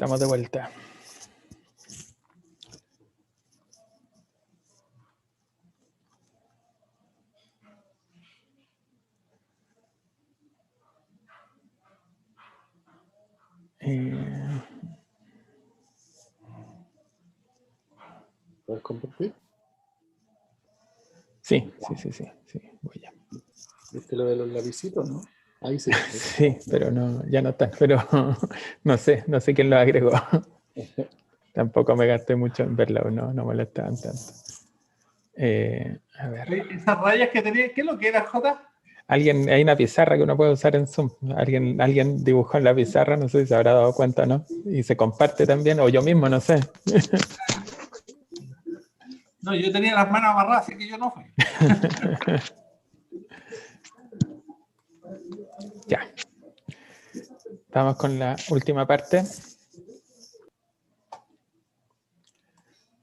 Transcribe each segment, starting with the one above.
Estamos de vuelta. ¿Puedes compartir? Sí, voy ya. ¿Viste lo de los lapicitos, no? Ahí sí. Sí, pero no, ya no están, pero no sé quién lo agregó. Tampoco me gasté mucho en verla, no molestaban tanto. A ver. Esas rayas que tenía, ¿qué es lo que era, Jota? Hay una pizarra que uno puede usar en Zoom. Alguien dibujó en la pizarra, no sé si se habrá dado cuenta, ¿no? Y se comparte también, o yo mismo, no sé. No, yo tenía las manos amarradas, así que yo no fui. Ya. Vamos con la última parte.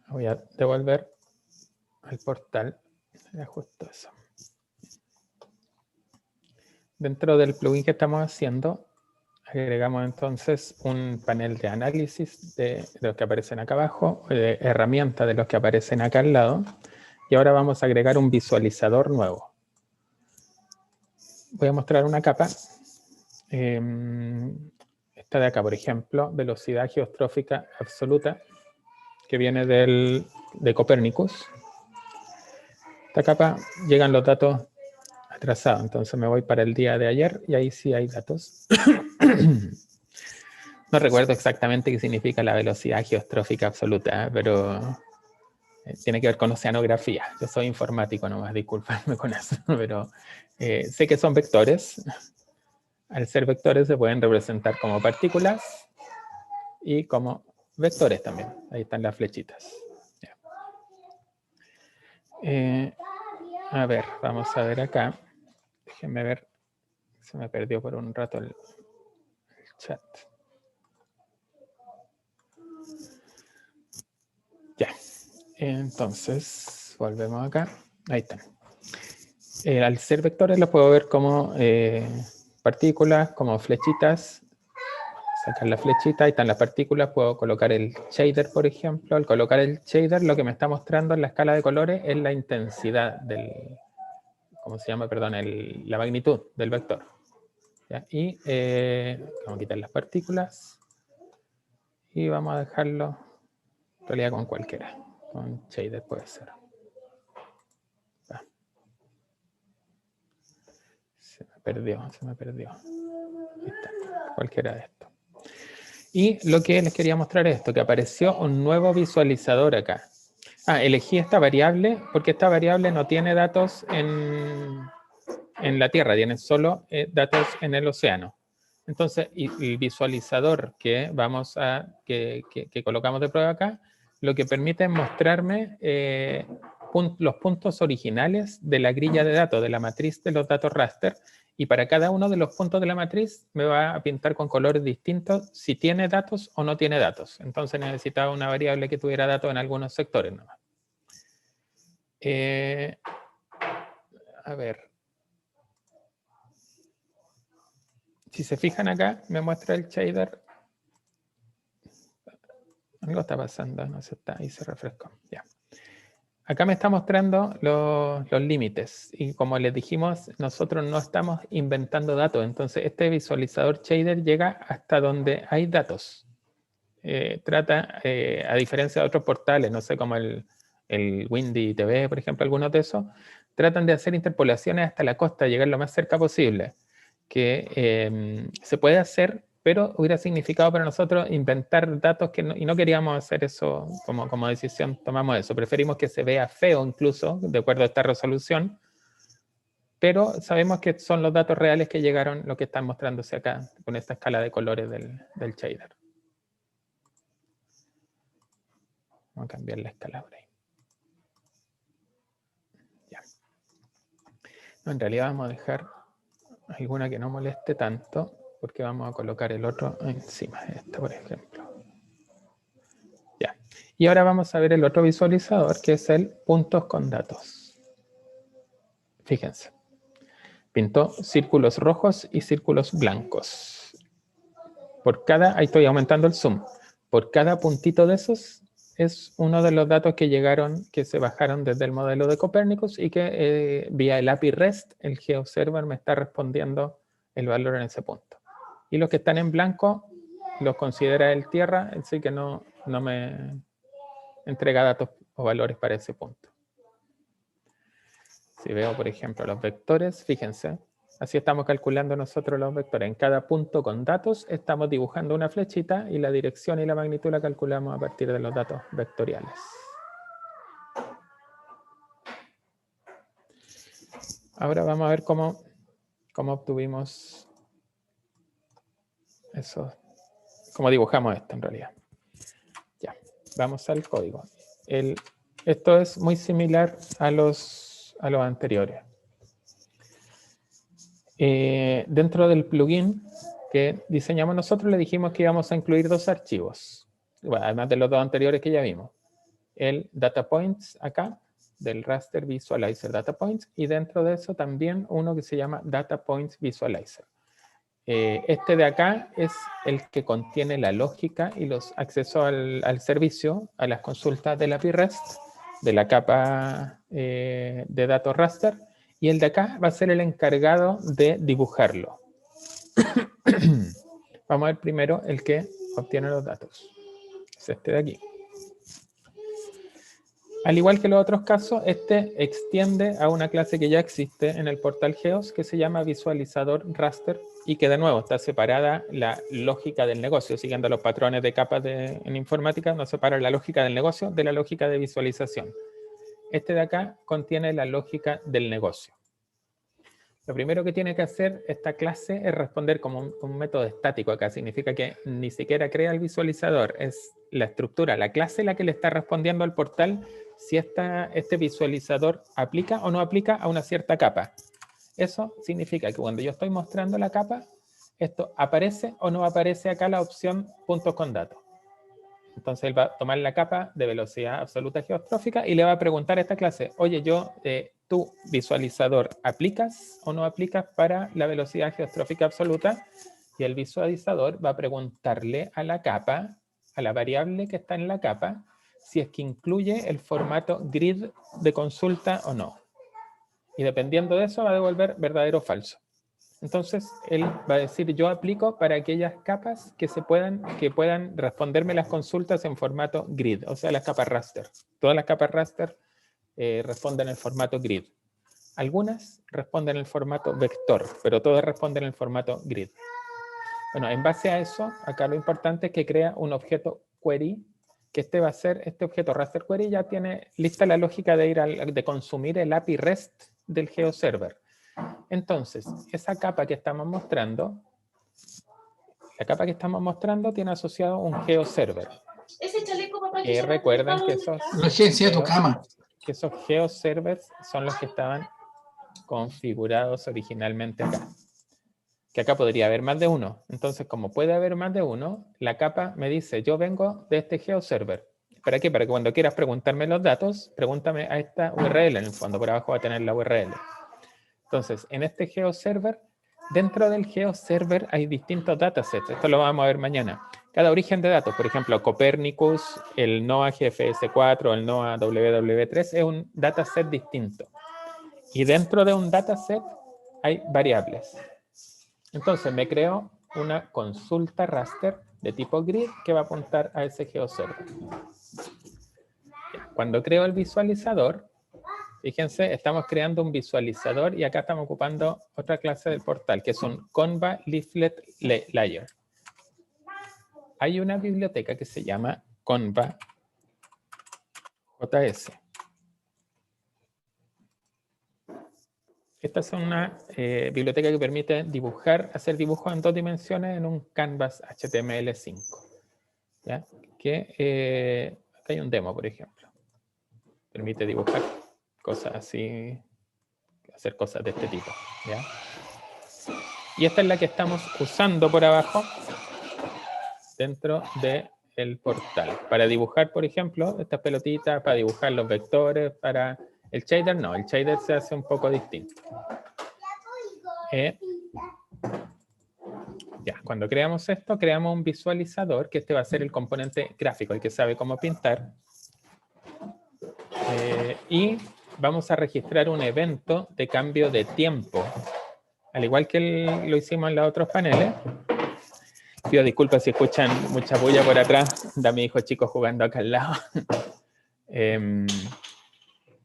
Voy a devolver al portal. Era justo eso. Dentro del plugin que estamos haciendo, agregamos entonces un panel de análisis de los que aparecen acá abajo, de herramientas de los que aparecen acá al lado, y ahora vamos a agregar un visualizador nuevo. Voy a mostrar una capa. Esta de acá, por ejemplo, velocidad geostrófica absoluta, que viene de Copernicus. Esta capa llegan los datos atrasados, entonces me voy para el día de ayer y ahí sí hay datos. No recuerdo exactamente qué significa la velocidad geostrófica absoluta, pero tiene que ver con oceanografía. Yo soy informático nomás, disculpadme con eso, pero sé que son vectores. Al ser vectores se pueden representar como partículas y como vectores también. Ahí están las flechitas. A ver, vamos a ver acá. Déjenme ver. Se me perdió por un rato el chat. Ya. Entonces, volvemos acá. Ahí están. Al ser vectores los puedo ver como partículas, como flechitas. Sacar la flechita, ahí están las partículas, puedo colocar el shader, por ejemplo. Al colocar el shader, lo que me está mostrando en la escala de colores es la intensidad del, ¿cómo se llama? Perdón, la magnitud del vector. ¿Ya? Y vamos a quitar las partículas y vamos a dejarlo en realidad con cualquiera. Con shader puede ser. Va. Se me perdió. Ahí está, cualquiera de estos. Y lo que les quería mostrar es esto, que apareció un nuevo visualizador acá. Elegí esta variable porque esta variable no tiene datos en la Tierra, tiene solo datos en el océano. Entonces, el visualizador que colocamos de prueba acá, lo que permite es mostrarme los puntos originales de la grilla de datos, de la matriz de los datos raster, y para cada uno de los puntos de la matriz me va a pintar con colores distintos si tiene datos o no tiene datos. Entonces necesitaba una variable que tuviera datos en algunos sectores nomás. A ver. Si se fijan acá, me muestra el shader. Algo está pasando, no sé, ahí se refrescó. Ya. Acá me está mostrando los límites. Y como les dijimos, nosotros no estamos inventando datos. Entonces, este visualizador shader llega hasta donde hay datos. A diferencia de otros portales, no sé, como el Windy TV, por ejemplo, algunos de esos, tratan de hacer interpolaciones hasta la costa, llegar lo más cerca posible. Que se puede hacer, pero hubiera significado para nosotros inventar datos y no queríamos hacer eso como decisión, tomamos eso. Preferimos que se vea feo incluso, de acuerdo a esta resolución, pero sabemos que son los datos reales que llegaron, lo que están mostrándose acá, con esta escala de colores del shader. Vamos a cambiar la escala por ahí. Ya. No, en realidad vamos a dejar alguna que no moleste tanto, porque vamos a colocar el otro encima de esta, por ejemplo. Ya. Y ahora vamos a ver el otro visualizador, que es el puntos con datos. Fíjense. Pintó círculos rojos y círculos blancos. Ahí estoy aumentando el zoom. por cada puntito de esos es uno de los datos que llegaron, que se bajaron desde el modelo de Copernicus y que vía el API REST, el GeoServer me está respondiendo el valor en ese punto. Y los que están en blanco los considera el tierra, así que no me entrega datos o valores para ese punto. Si veo, por ejemplo, los vectores, fíjense, así estamos calculando nosotros los vectores. En cada punto con datos estamos dibujando una flechita y la dirección y la magnitud la calculamos a partir de los datos vectoriales. Ahora vamos a ver cómo obtuvimos eso, cómo dibujamos esto en realidad. Ya, vamos al código. Esto es muy similar a los anteriores. Dentro del plugin que diseñamos nosotros le dijimos que íbamos a incluir 2 archivos, bueno, además de los 2 anteriores que ya vimos. El data points acá, del raster visualizer data points, y dentro de eso también uno que se llama data points visualizer. Este de acá es el que contiene la lógica y los accesos al servicio, a las consultas del API REST, de la capa de datos raster, y el de acá va a ser el encargado de dibujarlo. Vamos a ver primero el que obtiene los datos. Es este de aquí. Al igual que los otros casos, este extiende a una clase que ya existe en el portal Geos que se llama visualizador raster y que de nuevo está separada la lógica del negocio. Siguiendo los patrones de capas en informática, nos separa la lógica del negocio de la lógica de visualización. Este de acá contiene la lógica del negocio. Lo primero que tiene que hacer esta clase es responder como un método estático. Acá significa que ni siquiera crea el visualizador. Es la estructura, la clase la que le está respondiendo al portal si este visualizador aplica o no aplica a una cierta capa. Eso significa que cuando yo estoy mostrando la capa, esto aparece o no aparece acá la opción puntos con datos. Entonces él va a tomar la capa de velocidad absoluta geostrófica y le va a preguntar a esta clase, oye, ¿tú visualizador aplicas o no aplicas para la velocidad geostrófica absoluta? Y el visualizador va a preguntarle a la capa, a la variable que está en la capa, si es que incluye el formato grid de consulta o no. Y dependiendo de eso va a devolver verdadero o falso. Entonces, él va a decir, yo aplico para aquellas capas que puedan responderme las consultas en formato grid, o sea, las capas raster. Todas las capas raster responden en formato grid. Algunas responden en el formato vector, pero todas responden en el formato grid. Bueno, en base a eso, acá lo importante es que crea un objeto query, que este objeto raster query ya tiene lista la lógica de consumir el API REST del GeoServer. Entonces, esa capa que estamos mostrando, tiene asociado un GeoServer. Recuerden que esos GeoServers son los que estaban configurados originalmente acá. Que acá podría haber más de uno. Entonces, como puede haber más de uno, la capa me dice, yo vengo de este GeoServer. ¿Para qué? Para que cuando quieras preguntarme los datos, pregúntame a esta URL. En el fondo, por abajo va a tener la URL. Entonces, en este GeoServer, dentro del GeoServer hay distintos datasets. Esto lo vamos a ver mañana. Cada origen de datos, por ejemplo, Copernicus, el NOAA GFS4, el NOAA WW3, es un dataset distinto. Y dentro de un dataset hay variables. Entonces, me creo una consulta raster de tipo grid que va a apuntar a ese GeoServer. Cuando creo el visualizador, fíjense, estamos creando un visualizador y acá estamos ocupando otra clase del portal, que es un Conva Leaflet Layer. Hay una biblioteca que se llama Conva JS. Esta es una biblioteca que permite hacer dibujos en 2 dimensiones en un Canvas HTML5. ¿Ya? Acá hay un demo, por ejemplo. Permite dibujar cosas así, hacer cosas de este tipo. ¿Ya? Y esta es la que estamos usando por abajo dentro del portal. Para dibujar, por ejemplo, estas pelotitas, para dibujar los vectores, para el shader no, el shader se hace un poco distinto. Ya, cuando creamos esto, creamos un visualizador, que este va a ser el componente gráfico, el que sabe cómo pintar. Y vamos a registrar un evento de cambio de tiempo. Al igual que lo hicimos en los otros paneles. Pido disculpas si escuchan mucha bulla por atrás. Da mi hijo chico jugando acá al lado.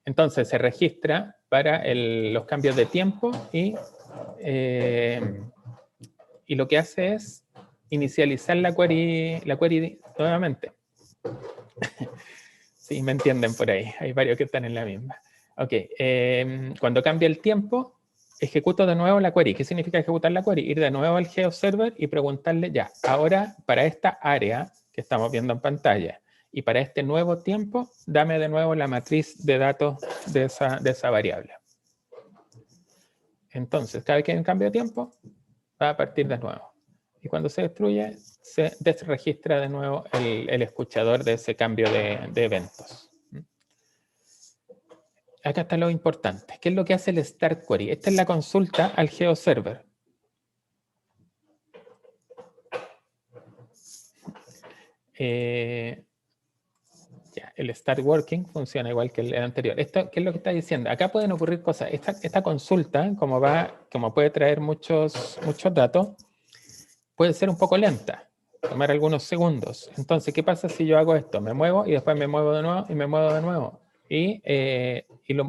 Entonces se registra para los cambios de tiempo y lo que hace es inicializar la query nuevamente. Sí, me entienden por ahí. Hay varios que están en la misma. Ok, cuando cambia el tiempo, ejecuto de nuevo la query. ¿Qué significa ejecutar la query? Ir de nuevo al GeoServer y preguntarle ya, ahora para esta área que estamos viendo en pantalla y para este nuevo tiempo, dame de nuevo la matriz de datos de esa variable. Entonces, cada vez que hay un cambio de tiempo, va a partir de nuevo. Y cuando se destruye, se desregistra de nuevo el escuchador de ese cambio de eventos. Acá está lo importante. ¿Qué es lo que hace el Start Query? Esta es la consulta al GeoServer. El Start Working funciona igual que el anterior. Esto, ¿qué es lo que está diciendo? Acá pueden ocurrir cosas. Esta consulta, como puede traer muchos datos, puede ser un poco lenta, tomar algunos segundos. Entonces, ¿qué pasa si yo hago esto? Me muevo y después me muevo de nuevo y me muevo de nuevo.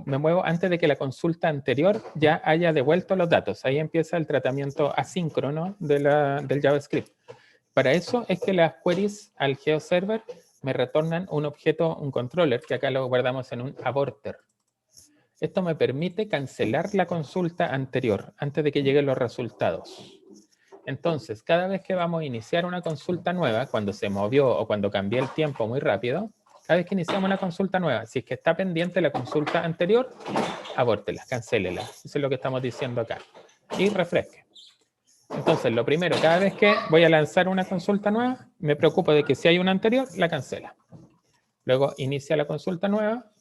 Me muevo antes de que la consulta anterior ya haya devuelto los datos. Ahí empieza el tratamiento asíncrono del JavaScript. Para eso es que las queries al GeoServer me retornan un objeto, un controller, que acá lo guardamos en un aborter. Esto me permite cancelar la consulta anterior, antes de que lleguen los resultados. Entonces, cada vez que vamos a iniciar una consulta nueva, cuando se movió o cuando cambié el tiempo muy rápido, cada vez que iniciamos una consulta nueva, si es que está pendiente la consulta anterior, abórtela, cancélela. Eso es lo que estamos diciendo acá. Y refresque. Entonces, lo primero, cada vez que voy a lanzar una consulta nueva, me preocupo de que si hay una anterior, la cancela. Luego inicia la consulta nueva,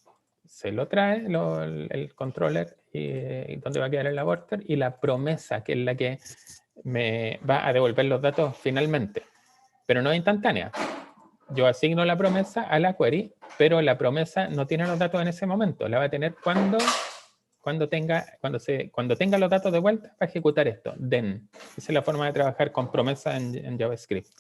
se lo trae el controller donde va a quedar el aborter y la promesa, que es la que me va a devolver los datos finalmente, pero no instantánea. Yo asigno la promesa a la query, pero la promesa no tiene los datos en ese momento, la va a tener cuando tenga los datos de vuelta para ejecutar esto, then. Esa es la forma de trabajar con promesa en JavaScript.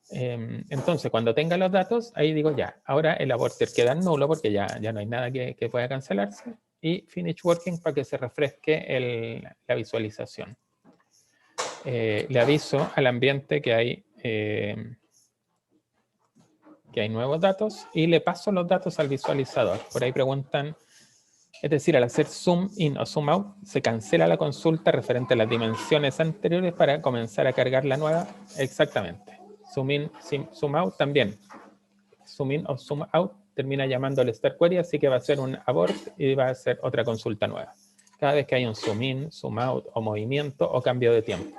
Entonces, cuando tenga los datos, ahí digo ya, ahora el aborter queda nulo porque ya no hay nada que pueda cancelarse, y finish working para que se refresque la visualización. Le aviso al ambiente que hay nuevos datos y le paso los datos al visualizador. Por ahí preguntan, es decir, al hacer zoom in o zoom out, se cancela la consulta referente a las dimensiones anteriores para comenzar a cargar la nueva. Exactamente. Zoom in, zoom out también. Zoom in o zoom out termina llamando al start query, así que va a ser un abort y va a ser otra consulta nueva. Cada vez que hay un zoom in, zoom out o movimiento o cambio de tiempo.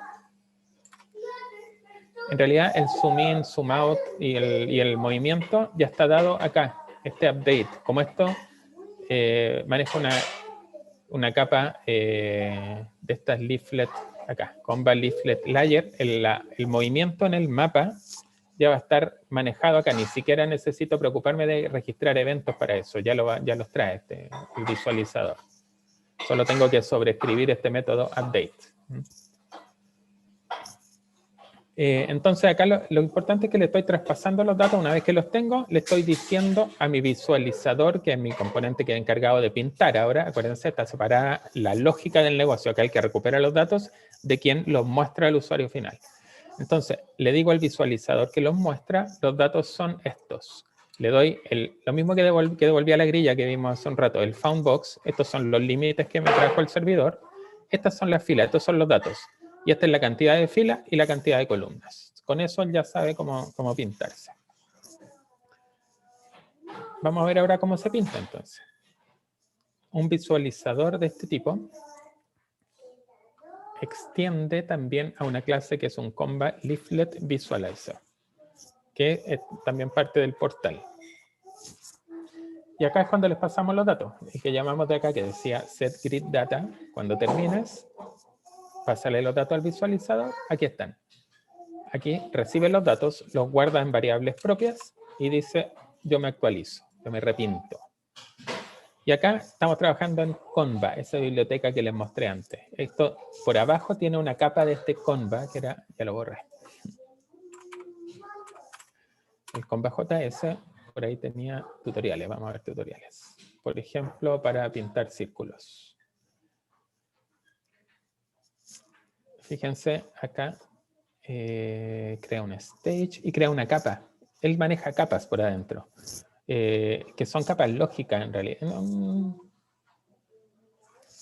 En realidad el zoom in, zoom out y el movimiento ya está dado acá, este update. Como esto maneja una capa de estas leaflet acá, Comba Leaflet Layer, el movimiento en el mapa ya va a estar manejado acá. Ni siquiera necesito preocuparme de registrar eventos para eso, ya los trae el visualizador. Solo tengo que sobreescribir este método update. Entonces acá lo importante es que le estoy traspasando los datos. Una vez que los tengo, le estoy diciendo a mi visualizador, que es mi componente que es encargado de pintar. Ahora, acuérdense, está separada la lógica del negocio. Acá el que recupera los datos de quien los muestra al usuario final. Entonces, le digo al visualizador que los muestra, los datos son estos. Le doy lo mismo que devolví a la grilla que vimos hace un rato, el found box. Estos son los límites que me trajo el servidor. Estas son las filas, estos son los datos. Y esta es la cantidad de filas y la cantidad de columnas. Con eso ya sabe cómo pintarse. Vamos a ver ahora cómo se pinta entonces. Un visualizador de este tipo extiende también a una clase que es un Comba Leaflet Visualizer, que es también parte del portal. Y acá es cuando les pasamos los datos, y que llamamos de acá, que decía set grid data. Cuando termines, pásale los datos al visualizador, aquí están. Aquí recibe los datos, los guarda en variables propias y dice, yo me actualizo, yo me repinto. Y acá estamos trabajando en Conva, esa biblioteca que les mostré antes. Esto por abajo tiene una capa de este Conva, que era, ya lo borré. El Conva JS, por ahí tenía tutoriales, vamos a ver tutoriales. Por ejemplo, para pintar círculos. Fíjense acá, crea un stage y crea una capa. Él maneja capas por adentro, que son capas lógicas en realidad.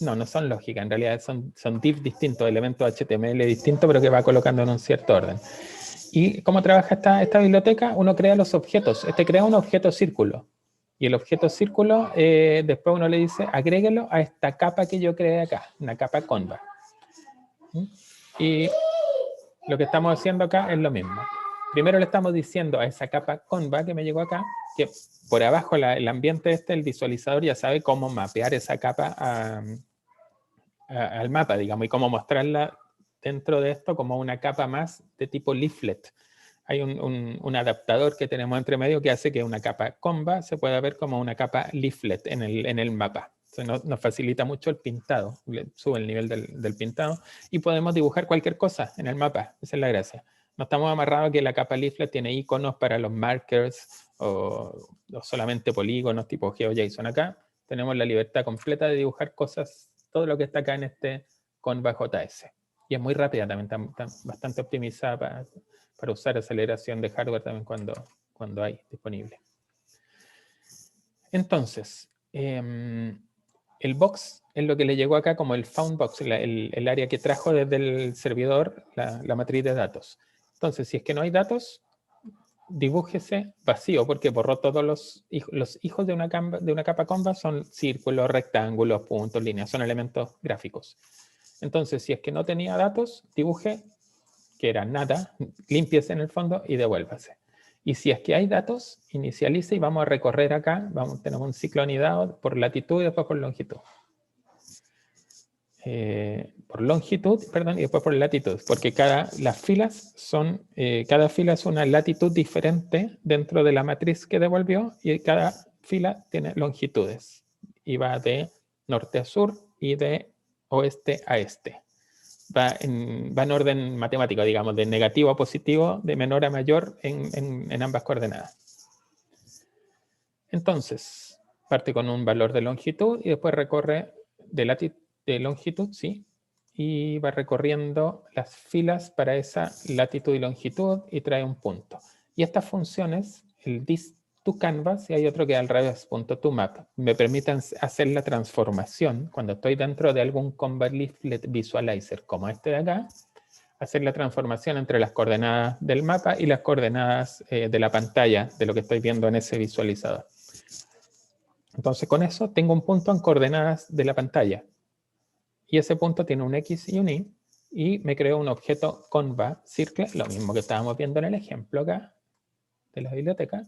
No son lógicas, en realidad son divs distintos, elementos HTML distintos, pero que va colocando en un cierto orden. ¿Y cómo trabaja esta biblioteca? Uno crea los objetos. Este crea un objeto círculo. Y el objeto círculo, después uno le dice, agréguelo a esta capa que yo creé acá, una capa Conva. Y lo que estamos haciendo acá es lo mismo. Primero le estamos diciendo a esa capa Conva que me llegó acá, que por abajo el ambiente el visualizador ya sabe cómo mapear esa capa al mapa, digamos, y cómo mostrarla dentro de esto como una capa más de tipo leaflet. Hay un adaptador que tenemos entre medio que hace que una capa Conva se pueda ver como una capa leaflet en el mapa. Entonces nos facilita mucho el pintado, sube el nivel del pintado y podemos dibujar cualquier cosa en el mapa. Esa es la gracia. No estamos amarrados a que la capa leaflet tiene iconos para los markers o solamente polígonos tipo GeoJSON. Acá tenemos la libertad completa de dibujar cosas, todo lo que está acá en este Conva JS. Y es muy rápida también, está bastante optimizada para usar aceleración de hardware también cuando hay disponible. Entonces, el box es lo que le llegó acá como el found box, el área que trajo desde el servidor la matriz de datos. Entonces, si es que no hay datos, dibújese vacío, porque borró todos los hijos de una capa Conva, son círculos, rectángulos, puntos, líneas, son elementos gráficos. Entonces, si es que no tenía datos, dibuje que era nada, límpiese en el fondo y devuélvase. Y si es que hay datos, inicialice y vamos a recorrer acá, tenemos un ciclo anidado por latitud y después por longitud. Por longitud, perdón, y después por latitud, porque cada fila es una latitud diferente dentro de la matriz que devolvió y cada fila tiene longitudes y va de norte a sur y de oeste a este. Va en orden matemático, digamos, de negativo a positivo, de menor a mayor en ambas coordenadas. Entonces, parte con un valor de longitud y después recorre de longitud, sí, y va recorriendo las filas para esa latitud y longitud y trae un punto. Y estas funciones, el this2canvas y hay otro que es al revés.tomap, me permiten hacer la transformación cuando estoy dentro de algún Conva Leaflet Visualizer como este de acá, hacer la transformación entre las coordenadas del mapa y las coordenadas de la pantalla de lo que estoy viendo en ese visualizador. Entonces con eso tengo un punto en coordenadas de la pantalla. Y ese punto tiene un X y un Y. Y me creo un objeto Conva Circle, lo mismo que estábamos viendo en el ejemplo acá de la biblioteca.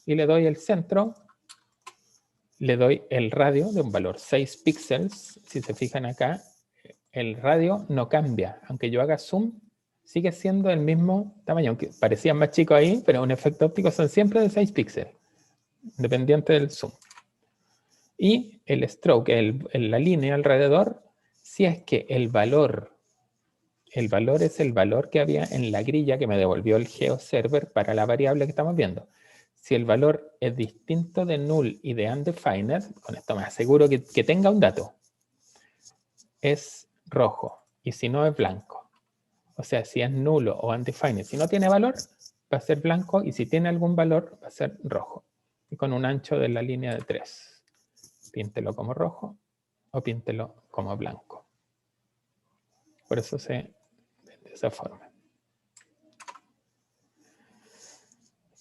Y le doy el centro, le doy el radio de un valor 6 píxeles. Si se fijan acá, el radio no cambia. Aunque yo haga zoom, sigue siendo el mismo tamaño. Aunque parecían más chicos ahí, pero un efecto óptico son siempre de 6 píxeles, independiente del zoom. Y el stroke, la línea alrededor, si es que el valor es el valor que había en la grilla que me devolvió el GeoServer para la variable que estamos viendo. Si el valor es distinto de null y de undefined, con esto me aseguro que tenga un dato, es rojo. Y si no, es blanco. O sea, si es nulo o undefined, si no tiene valor, va a ser blanco. Y si tiene algún valor, va a ser rojo. Y con un ancho de la línea de 3. Píntelo como rojo o píntelo como blanco. Por eso se ve de esa forma.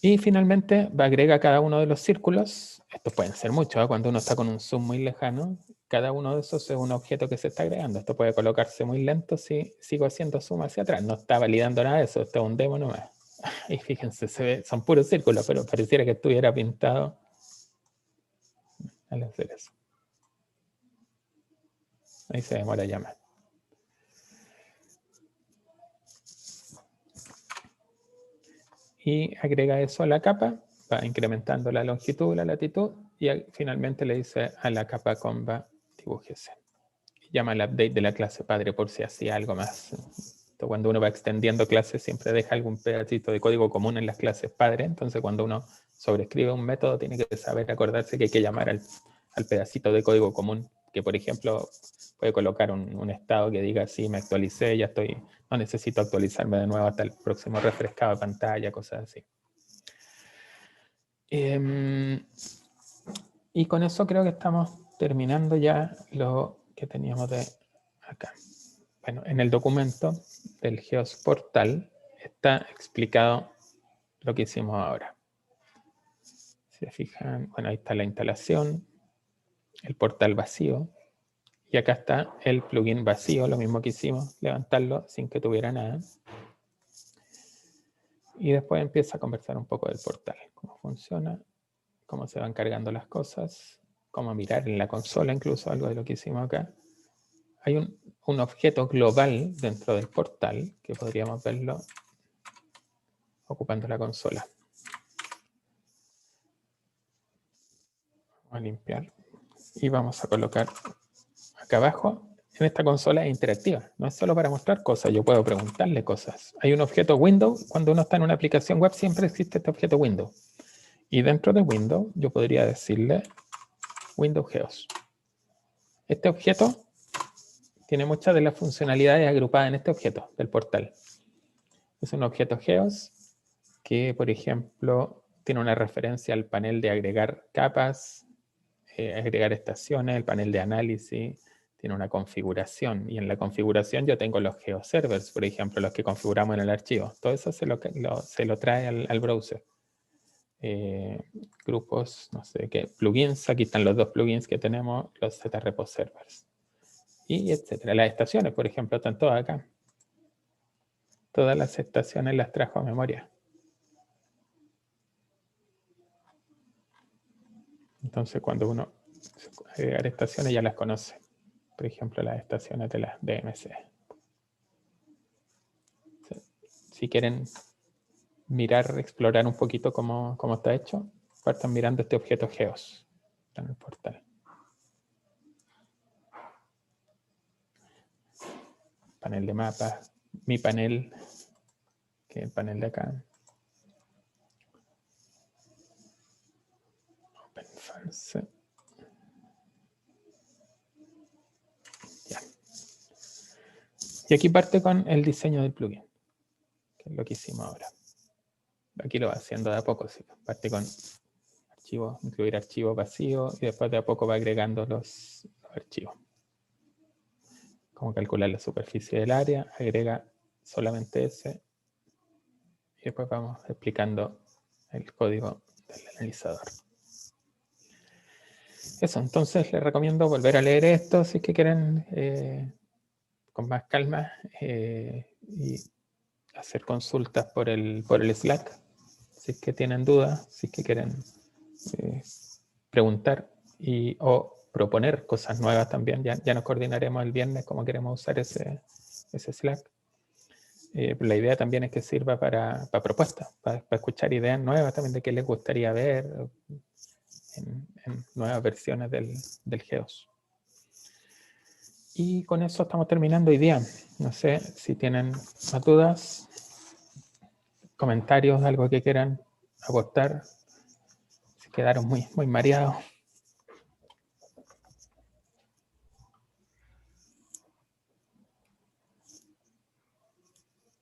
Y finalmente agrega cada uno de los círculos. Estos pueden ser muchos, ¿eh? Cuando uno está con un zoom muy lejano, cada uno de esos es un objeto que se está agregando. Esto puede colocarse muy lento si sigo haciendo zoom hacia atrás. No está validando nada de eso, esto es un demo nomás. Y fíjense, son puros círculos, pero pareciera que estuviera pintado al hacer eso. Ahí se demora ya más. y agrega eso a la capa, va incrementando la longitud, la latitud, y finalmente le dice a la capa comba dibújese. Llama al update de la clase padre por si hacía algo más. Entonces, cuando uno va extendiendo clases siempre deja algún pedacito de código común en las clases padre, entonces cuando uno sobrescribe un método tiene que saber acordarse que hay que llamar al pedacito de código común, que por ejemplo puede colocar un estado que diga sí, me actualicé, ya estoy, no necesito actualizarme de nuevo hasta el próximo refrescado de pantalla, cosas así. Y con eso creo que estamos terminando ya lo que teníamos de acá. Bueno, en el documento del GEOS portal está explicado lo que hicimos ahora. Si se fijan, bueno, ahí está la instalación, el portal vacío, y acá está el plugin vacío, lo mismo que hicimos, levantarlo sin que tuviera nada. Y después empieza a conversar un poco del portal, cómo funciona, cómo se van cargando las cosas, cómo mirar en la consola, incluso algo de lo que hicimos acá. Hay un objeto global dentro del portal que podríamos verlo ocupando la consola. Vamos a limpiar y vamos a colocar acá abajo. En esta consola es interactiva, no es solo para mostrar cosas, yo puedo preguntarle cosas. Hay un objeto window, cuando uno está en una aplicación web siempre existe este objeto window. Y dentro de window yo podría decirle window geos. Este objeto tiene muchas de las funcionalidades agrupadas en este objeto del portal. Es un objeto geos que, por ejemplo, tiene una referencia al panel de agregar capas, agregar estaciones, el panel de análisis, tiene una configuración. Y en la configuración yo tengo los geoservers, por ejemplo, los que configuramos en el archivo. Todo eso se lo trae al browser. Grupos, no sé qué, plugins, aquí están los dos plugins que tenemos, los zrepo servers. Y etcétera. Las estaciones, por ejemplo, están todas acá. Todas las estaciones las trajo a memoria. Entonces, cuando uno agregar estaciones ya las conoce. Por ejemplo, las estaciones de las DMC. Si quieren mirar, explorar un poquito cómo está hecho, partan mirando este objeto geos. Está en el portal. Panel de mapas. Mi panel, que es el panel de acá. OpenFalse. Ya. Y aquí parte con el diseño del plugin, que es lo que hicimos ahora. Aquí lo va haciendo de a poco, ¿sí? Parte con archivos, incluir archivos vacíos y después de a poco va agregando los archivos. Cómo calcular la superficie del área, agrega solamente ese y después vamos explicando el código del analizador. Eso, entonces les recomiendo volver a leer esto si es que quieren con más calma y hacer consultas por el Slack si es que tienen dudas, si es que quieren preguntar o proponer cosas nuevas también. Ya nos coordinaremos el viernes cómo queremos usar ese Slack. La idea también es que sirva para propuestas, para escuchar ideas nuevas también de qué les gustaría ver en nuevas versiones del GEOS. Y con eso estamos terminando hoy día. No sé si tienen más dudas, comentarios, algo que quieran aportar. Se quedaron muy mareados.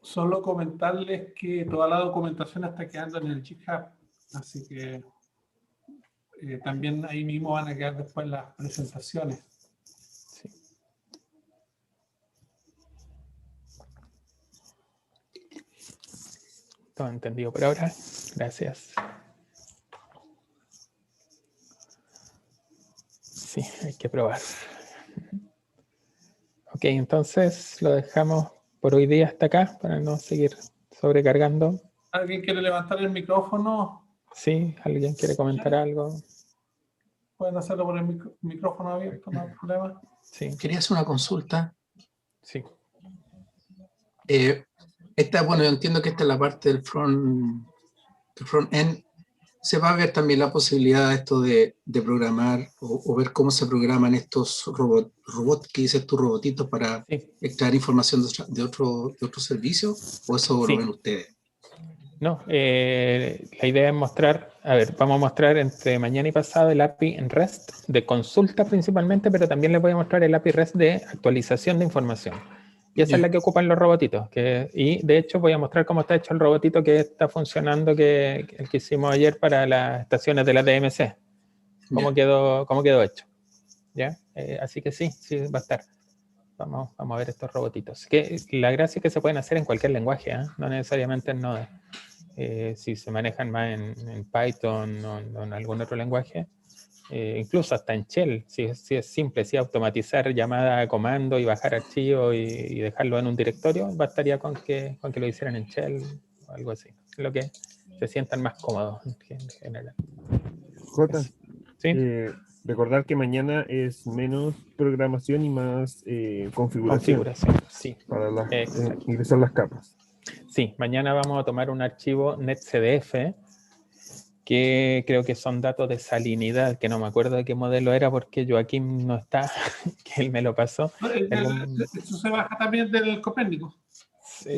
Solo comentarles que toda la documentación está quedando en el GitHub, así que también ahí mismo van a quedar después las presentaciones. Sí. Todo entendido por ahora. Gracias. Sí, hay que probar. Ok, entonces lo dejamos por hoy día hasta acá para no seguir sobrecargando. ¿Alguien quiere levantar el micrófono? Sí, ¿alguien quiere comentar algo? Pueden hacerlo por el micrófono abierto, no hay problema. Sí, Quería hacer una consulta. sí. Bueno, yo entiendo que esta es la parte del front el front-end, se va a ver también la posibilidad de esto de programar o ver cómo se programan estos robots que dices tú, robotitos para Sí. extraer información de otro servicio, o eso Sí. lo ven ustedes. No, la idea es mostrar, a ver, vamos a mostrar entre mañana y pasado el API en REST de consulta principalmente, pero también les voy a mostrar el API REST de actualización de información. Y esa es la que ocupan los robotitos. Y de hecho voy a mostrar cómo está hecho el robotito que está funcionando, el que hicimos ayer para las estaciones de la DMC. Cómo quedó hecho. ¿Ya? Así que sí, va a estar. Vamos a ver estos robotitos. Que la gracia es que se pueden hacer en cualquier lenguaje, no necesariamente en Node. Si se manejan más en Python o en algún otro lenguaje, incluso hasta en Shell, si es simple, si automatizar llamada a comando y bajar archivos y dejarlo en un directorio, bastaría con que lo hicieran en Shell o algo así. Lo que se sientan más cómodos en general. Jota, ¿Sí? recordar que mañana es menos programación y más configuración. Sí. Para ingresar las capas. Sí, mañana vamos a tomar un archivo netcdf que creo que son datos de salinidad, que no me acuerdo de qué modelo era porque Joaquín no está, que él me lo pasó. Eso se baja también del Copérnico.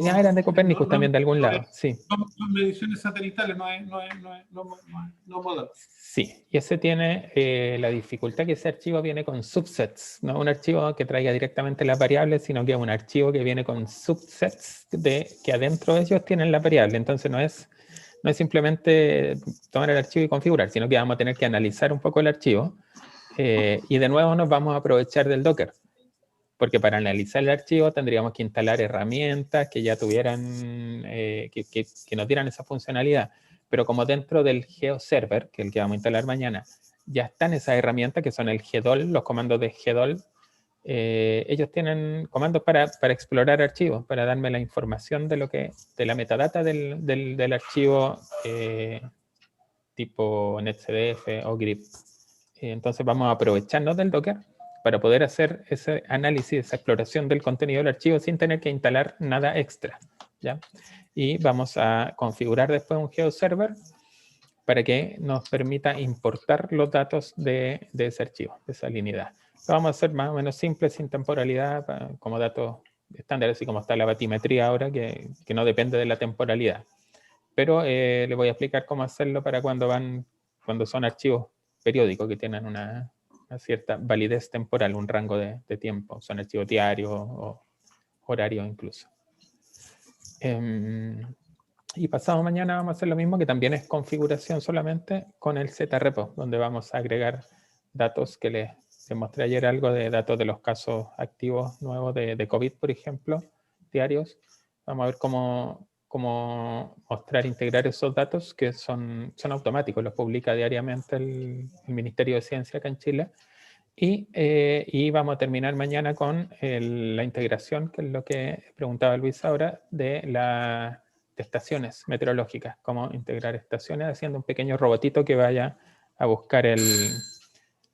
Ya eran de Copérnicus también de algún lado, sí. Son mediciones satelitales, no modelos. Sí, y ese tiene la dificultad que ese archivo viene con subsets, no un archivo que traiga directamente las variables, sino que es un archivo que viene con subsets que adentro de ellos tienen la variable. Entonces no es simplemente tomar el archivo y configurar, sino que vamos a tener que analizar un poco el archivo y de nuevo nos vamos a aprovechar del Docker. Porque para analizar el archivo tendríamos que instalar herramientas que ya tuvieran, que nos dieran esa funcionalidad. Pero como dentro del GeoServer, que es el que vamos a instalar mañana, ya están esas herramientas que son el GDOL, los comandos de GDOL, ellos tienen comandos para explorar archivos, para darme la información de la metadata del archivo tipo netcdf o grep. Entonces vamos a aprovecharnos del Docker para poder hacer ese análisis, esa exploración del contenido del archivo sin tener que instalar nada extra, ¿ya? Y vamos a configurar después un GeoServer para que nos permita importar los datos de ese archivo, de esa salinidad. Lo vamos a hacer más o menos simple, sin temporalidad, como datos estándar, así como está la batimetría ahora, que no depende de la temporalidad. Pero le voy a explicar cómo hacerlo para cuando son archivos periódicos que tienen una cierta validez temporal, un rango de tiempo, son archivos diarios o horarios incluso. Y pasado mañana vamos a hacer lo mismo, que también es configuración solamente con el zrepo, donde vamos a agregar datos que les mostré ayer, algo de datos de los casos activos nuevos de COVID, por ejemplo, diarios. Vamos a ver cómo mostrar, integrar esos datos que son automáticos, los publica diariamente el Ministerio de Ciencia acá en Chile. Y vamos a terminar mañana con la integración, que es lo que preguntaba Luis ahora, de estaciones meteorológicas, cómo integrar estaciones haciendo un pequeño robotito que vaya a buscar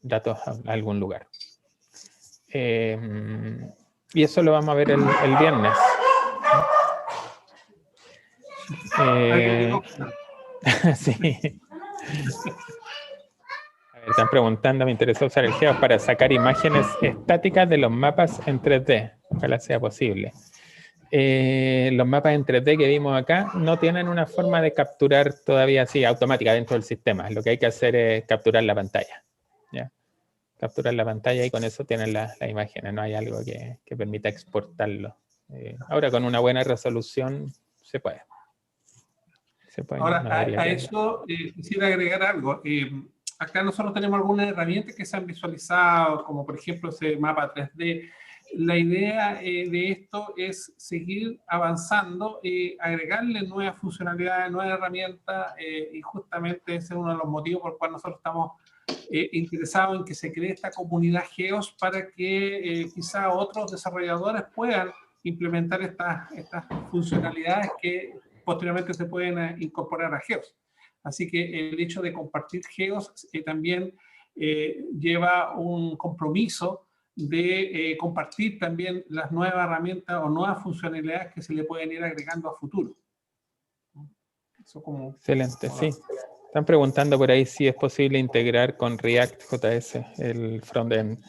datos a algún lugar. Y eso lo vamos a ver el viernes. Sí. Están preguntando, me interesa usar el GEOS para sacar imágenes estáticas de los mapas en 3D. Ojalá sea posible. Los mapas en 3D que vimos acá no tienen una forma de capturar todavía así automática dentro del sistema. Lo que hay que hacer es capturar la pantalla, ¿ya? Capturar la pantalla y con eso tienen las imágenes. No hay algo que permita exportarlo. Ahora con una buena resolución se puede. Ahora, a eso quisiera agregar algo. Acá nosotros tenemos algunas herramientas que se han visualizado, como por ejemplo ese mapa 3D. La idea de esto es seguir avanzando, agregarle nuevas funcionalidades, nuevas herramientas, y justamente ese es uno de los motivos por los cuales nosotros estamos interesados en que se cree esta comunidad GEOS para que quizá otros desarrolladores puedan implementar estas funcionalidades que posteriormente se pueden incorporar a GEOS. Así que el hecho de compartir GEOS también lleva un compromiso de compartir también las nuevas herramientas o nuevas funcionalidades que se le pueden ir agregando a futuro. Eso como, excelente, sí. Están preguntando por ahí si es posible integrar con React.js el frontend.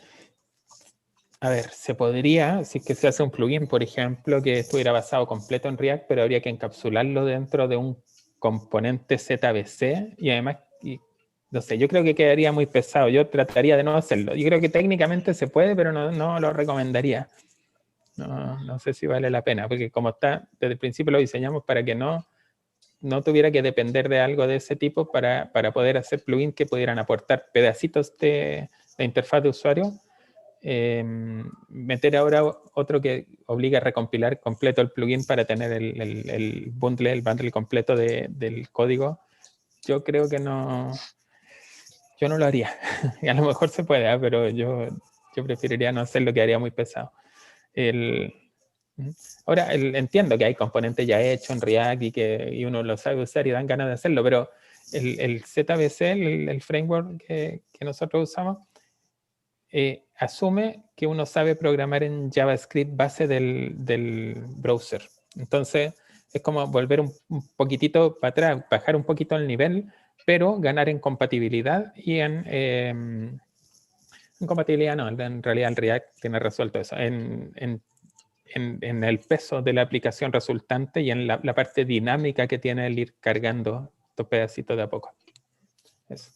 A ver, se podría, si es que se hace un plugin, por ejemplo, que estuviera basado completo en React, pero habría que encapsularlo dentro de un componente ZBC y además, no sé, yo creo que quedaría muy pesado. Yo trataría de no hacerlo. Yo creo que técnicamente se puede, pero no lo recomendaría. No sé si vale la pena, porque como está, desde el principio lo diseñamos para que no tuviera que depender de algo de ese tipo para poder hacer plugins que pudieran aportar pedacitos de interfaz de usuario. Meter ahora otro que obliga a recompilar completo el plugin para tener el bundle completo del código, yo creo que yo no lo haría. Y a lo mejor se puede, pero yo preferiría no hacerlo, que haría muy pesado. Ahora entiendo que hay componentes ya hechos en React y uno lo sabe usar y dan ganas de hacerlo, pero el ZBC, el framework que nosotros usamos, asume que uno sabe programar en JavaScript base del browser. Entonces, es como volver un poquitito para atrás, bajar un poquito el nivel, pero ganar en compatibilidad y en compatibilidad no, en realidad el React tiene resuelto eso, en el peso de la aplicación resultante y en la parte dinámica que tiene el ir cargando estos pedacitos de a poco. Eso.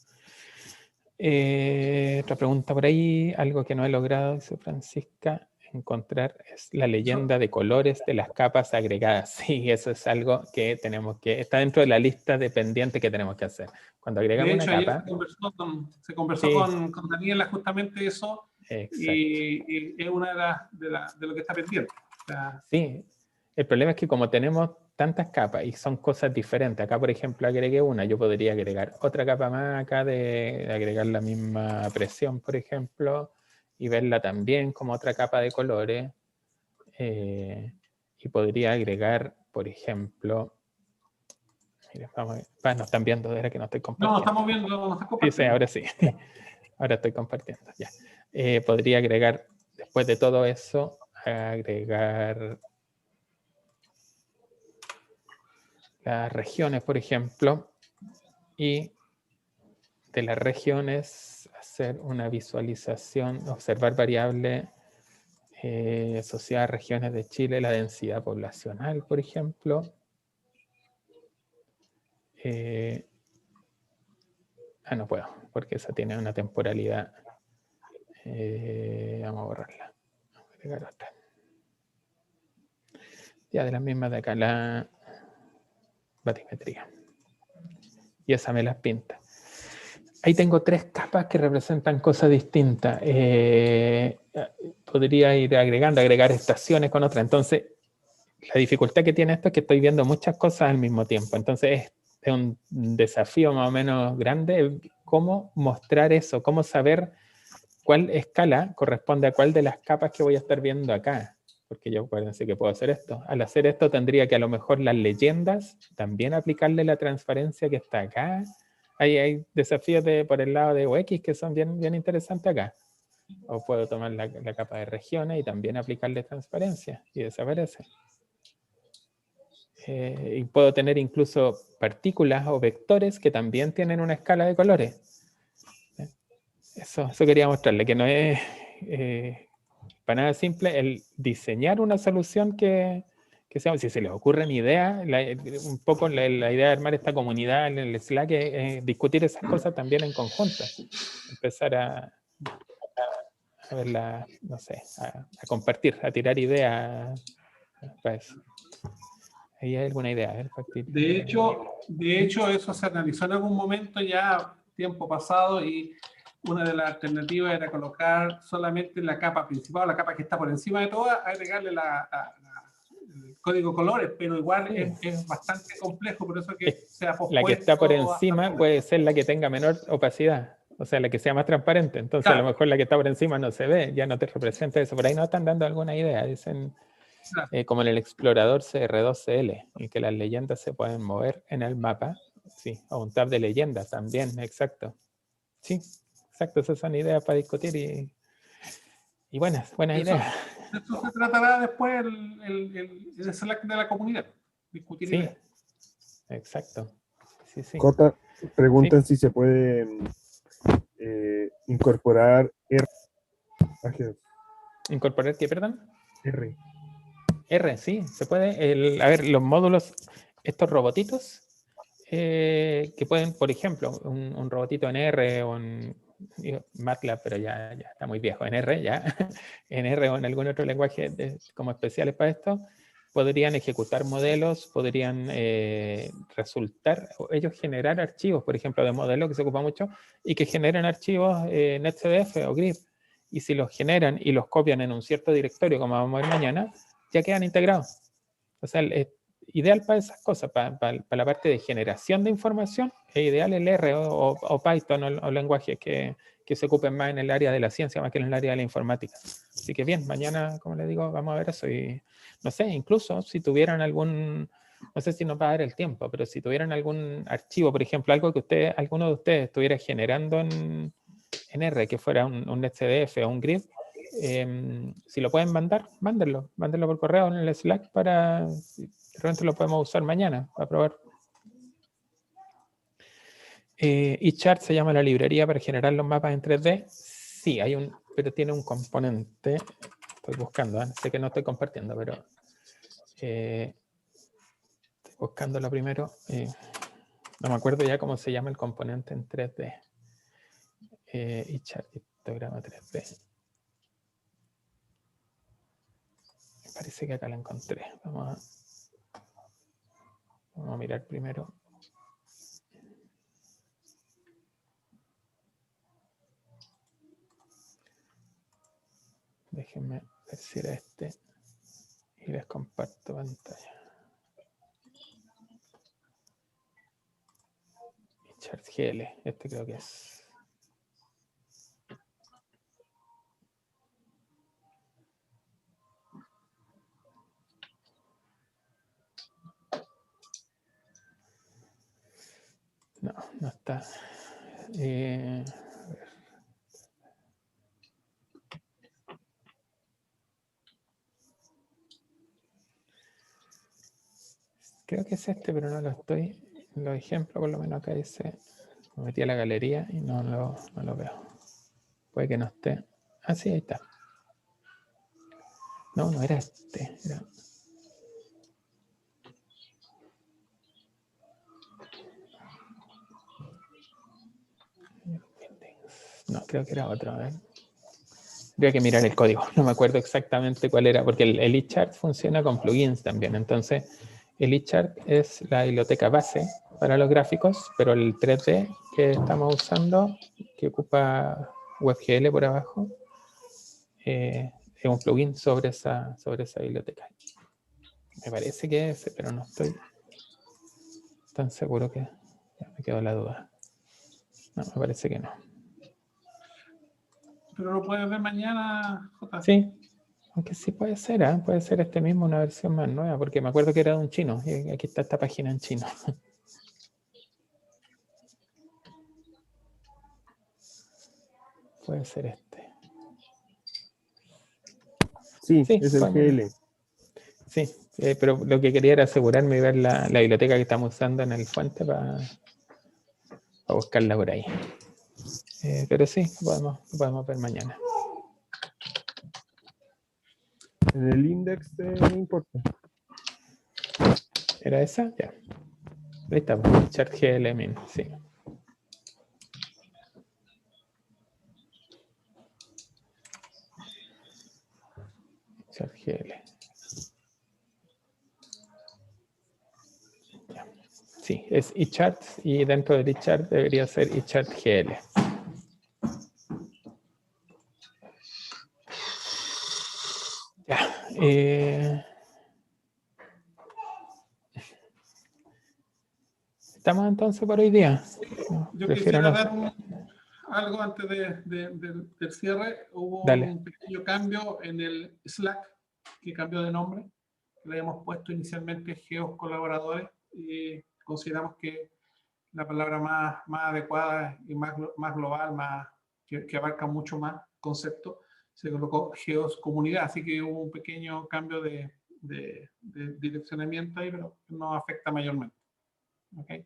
Otra pregunta por ahí, algo que no he logrado, dice Francisca, encontrar es la leyenda de colores de las capas agregadas. Sí, eso es algo que está dentro de la lista de pendientes que tenemos que hacer. Cuando agregamos una capa... De hecho, se conversó con Daniela justamente eso. Y es una de lo que está pendiente. O sea, sí, el problema es que como tenemos tantas capas y son cosas diferentes, acá por ejemplo agregué una, yo podría agregar otra capa más acá de agregar la misma presión, por ejemplo, y verla también como otra capa de colores, y podría agregar, por ejemplo, mira, vamos a ver, nos están viendo, era que no estoy compartiendo. No, estamos viendo, no estás compartiendo. Sí, ahora sí, ahora estoy compartiendo, ya. Podría agregar, después de todo eso, agregar las regiones, por ejemplo, y de las regiones hacer una visualización, observar variables asociadas a regiones de Chile, la densidad poblacional, por ejemplo. No puedo, porque esa tiene una temporalidad. Vamos a borrarla. Vamos a agregar otra. Ya de las mismas de acá, la batimetría. Y esa me las pinta. Ahí tengo 3 capas que representan cosas distintas. Podría ir agregar estaciones con otra. Entonces, la dificultad que tiene esto es que estoy viendo muchas cosas al mismo tiempo. Entonces, es un desafío más o menos grande cómo mostrar eso, cómo saber cuál escala corresponde a cuál de las capas que voy a estar viendo acá. Porque yo acuérdense que puedo hacer esto. Al hacer esto tendría que a lo mejor las leyendas también aplicarle la transparencia que está acá. Hay desafíos por el lado de UX que son bien interesantes acá. O puedo tomar la capa de regiones y también aplicarle transparencia y desaparece. Y puedo tener incluso partículas o vectores que también tienen una escala de colores. Eso quería mostrarle, que no es para nada simple el diseñar una solución que sea, si se les ocurren ideas, un poco la idea de armar esta comunidad en el Slack es discutir esas cosas también en conjunto. Empezar a verla, no sé, a compartir, a tirar ideas para eso. ¿Ahí hay alguna idea? De hecho, eso se analizó en algún momento ya, tiempo pasado, y una de las alternativas era colocar solamente la capa principal, la capa que está por encima de todas, agregarle el código colores, pero igual es bastante complejo, por eso que se ha pospuesto. La que está por encima puede ser la que tenga menor opacidad, o sea, la que sea más transparente. Entonces, claro, a lo mejor la que está por encima no se ve, ya no te representa eso. Por ahí nos están dando alguna idea, dicen, claro, como en el explorador CR2CL, en que las leyendas se pueden mover en el mapa, sí, o un tab de leyendas también, exacto. Sí, exacto, esas son ideas para discutir y buenas ideas. Eso se tratará después el Slack de la comunidad, discutir ideas. Exacto. Sí, sí. Cota, preguntan si se puede incorporar R a Geos. ¿Incorporar qué, perdón? R. R, sí, se puede. A ver, los módulos, estos robotitos, que pueden, por ejemplo, un robotito en R o en MATLAB, pero ya está muy viejo, en R, ya, en R o en algún otro lenguaje como especiales para esto, podrían ejecutar modelos, podrían resultar, ellos generar archivos, por ejemplo, de modelo que se ocupa mucho, y que generen archivos NetCDF o GRIB. Y si los generan y los copian en un cierto directorio, como vamos a ver mañana, ya quedan integrados. O sea, es ideal para esas cosas, para la parte de generación de información, es ideal el R o Python o lenguajes que se ocupen más en el área de la ciencia, más que en el área de la informática. Así que bien, mañana, como les digo, vamos a ver eso. Y no sé, incluso si tuvieran algún, no sé si nos va a dar el tiempo, pero si tuvieran algún archivo, por ejemplo, algo que alguno de ustedes estuviera generando en R, que fuera un NetCDF o un GRID, si lo pueden mandar, mándenlo por correo en el Slack para, de repente lo podemos usar mañana para probar. eChart se llama la librería para generar los mapas en 3D. Sí, pero tiene un componente. Estoy buscando, sé que no estoy compartiendo, pero estoy buscándolo primero. No me acuerdo ya cómo se llama el componente en 3D. eChart, histograma 3D. Parece que acá la encontré. Vamos a mirar primero. Déjenme ver si era este. Y les comparto pantalla. eChart GL, este creo que es. No, no está. A ver. Creo que es este, pero no lo estoy. Los ejemplos, por lo menos acá dice. Me metí a la galería y no lo veo. Puede que no esté. Ah, sí, ahí está. No, no era este. Era... No, creo que era otro. A ver. Tendría que mirar el código. No me acuerdo exactamente cuál era, porque el eChart funciona con plugins también. Entonces, el eChart es la biblioteca base para los gráficos, pero el 3D que estamos usando, que ocupa WebGL por abajo, es un plugin sobre esa biblioteca. Me parece que es ese, pero no estoy tan seguro que ya me quedó la duda. No, me parece que no. Pero lo puedes ver mañana, J. Sí, aunque sí puede ser, ¿eh? Puede ser este mismo una versión más nueva, porque me acuerdo que era de un chino, y aquí está esta página en chino. Puede ser este. Sí, es el GL. Sí, pero lo que quería era asegurarme de ver la biblioteca que estamos usando en el fuente para buscarla por ahí. Pero sí, podemos ver mañana. En el index no importa. ¿Era esa? Ya. Ahí está, eChart GL min, sí. eChart GL. Ya. Sí, es eChart y dentro del eChart debería ser eChart GL. Ya. ¿Estamos entonces por hoy día? Yo quisiera dar algo antes del cierre. Hubo un pequeño cambio en el Slack, que cambió de nombre. Le habíamos puesto inicialmente Geos Colaboradores y consideramos que la palabra más adecuada y más global, que abarca mucho más conceptos, se colocó Geos Comunidad. Así que hubo un pequeño cambio de direccionamiento ahí, pero no afecta mayormente. ¿okay?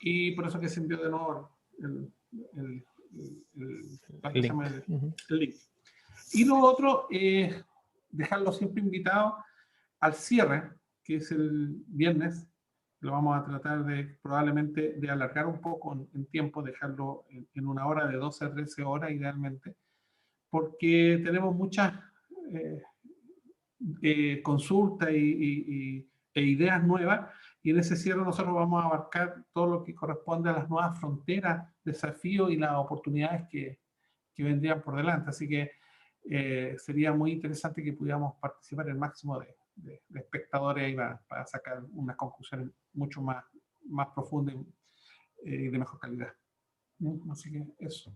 Y por eso que se envió de nuevo el link. Y lo otro es dejarlo siempre invitado al cierre, que es el viernes. Lo vamos a tratar de probablemente de alargar un poco en tiempo, dejarlo en una hora de 12 a 13 horas idealmente, porque tenemos muchas consultas e ideas nuevas, y en ese cierre nosotros vamos a abarcar todo lo que corresponde a las nuevas fronteras, desafíos y las oportunidades que vendrían por delante. Así que sería muy interesante que pudiéramos participar el máximo de espectadores ahí para sacar unas conclusiones mucho más profundas y de mejor calidad. Así que eso.